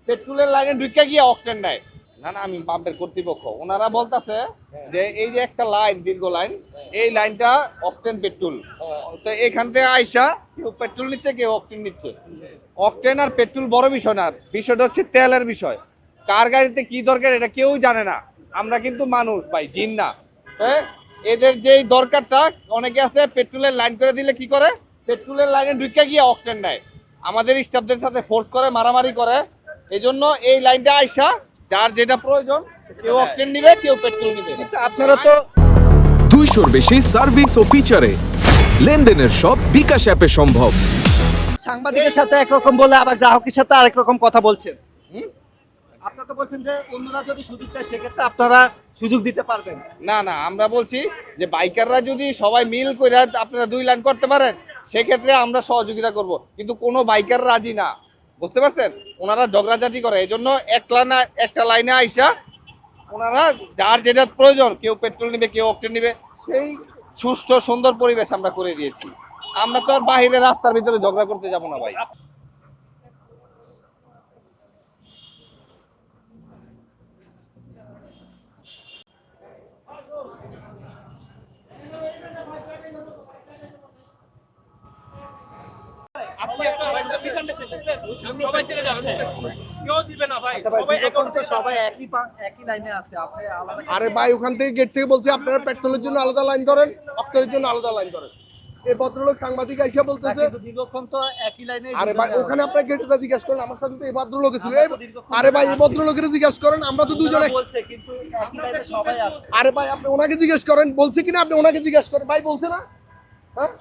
পেট্রোলের লাইনে ঢুকে গিয়ে অকটেন নেয়। না না, আমি পাম্পের কর্তৃপক্ষ, ওনারা বলতেছে যে এই যে একটা লাইন, দীর্ঘ লাইন, এই লাইনটা অকটেন পেট্রোল। তো এখান থেকে আইসা কেউ পেট্রোল নিচ্ছে, কেউ অকটেন নিচ্ছে। অকটেন আর পেট্রোল বড় বিষয় না, বিষয়টা হচ্ছে তেলের বিষয়। কার গাড়িতে কি দরকার এটা কেউ জানে না। আমরা কিন্তু মানুষ ভাই, জিন না। হ্যাঁ, এদের যেই দরকারটা, অনেকে আছে পেট্রোলের লাইন করে দিলে কি করে, পেট্রোলের লাইনে ঢুকে গিয়ে অকটেন নেয়, আমাদের স্টাফদের সাথে ফোর্স করে, মারামারি করে। এই জন্য এই লাইনটা আইসা যার যেটা প্রয়োজন, কেউ অকটেন নিবে, কেউ পেট্রোল নিবে। আপনারা তো 200-র বেশি সার্ভিস ও ফিচারে লেনদেনের সব বিকাশ অ্যাপে সম্ভব। সাংবাদিকের সাথে একরকম বলে আবার গ্রাহকের সাথে আরেক রকম কথা বলছেন। হুম? আপনারা তো বলছেন যে অন্যরা যদি সুযোগ দেয় সেক্ষেত্রে আপনারা সুযোগ দিতে পারবেন। না না, আমরা বলছি যে বাইকাররা যদি সবাই মিল করে আপনারা 2 লাইন করতে পারেন, সেক্ষেত্রে আমরা সহযোগিতা করব। কিন্তু কোনো বাইকার রাজি না, বুঝতে পারছেন? ওনারা ঝগড়াঝাটি করে। এই জন্য একটা লাইনে আইসা ওনারা যার যেটা প্রয়োজন, কেউ পেট্রোল নিবে, কেউ অকটেন নিবে, সেই সুষ্ঠু সুন্দর পরিবেশ আমরা করে দিয়েছি। আমরা তো আর বাহিরে রাস্তার ভিতরে ঝগড়া করতে যাব না ভাই। আচ্ছা ভাই, এখন তো সবাই একই লাইনে আছে, আপনি আলাদা আরে ভাই, ওখান থেকে গেট থেকে বলছে আপনারা পেট্রোলের জন্য আলাদা লাইন করেন, অক্টেনের জন্য আলাদা লাইন করেন। এই ভদ্রলোক সাংবাদিক আইসা বলতেছে, কিন্তু দীর্ঘক্ষণ তো একই লাইনে। আরে ভাই ওখানে আপনার গেটটা জিজ্ঞেস করেন, আমার সাথে তো এই ভদ্রলোক ছিল। আরে ভাই, এই ভদ্রলোকের জিজ্ঞেস করেন, আমরা তো দুজনে। বলছে কিন্তু একই লাইনে সবাই আছে। আরে ভাই, আপনি ওনাকে জিজ্ঞেস করেন, বলছে কিনা আপনি ওনাকে জিজ্ঞেস করেন। ভাই বলছে না? হ্যাঁ,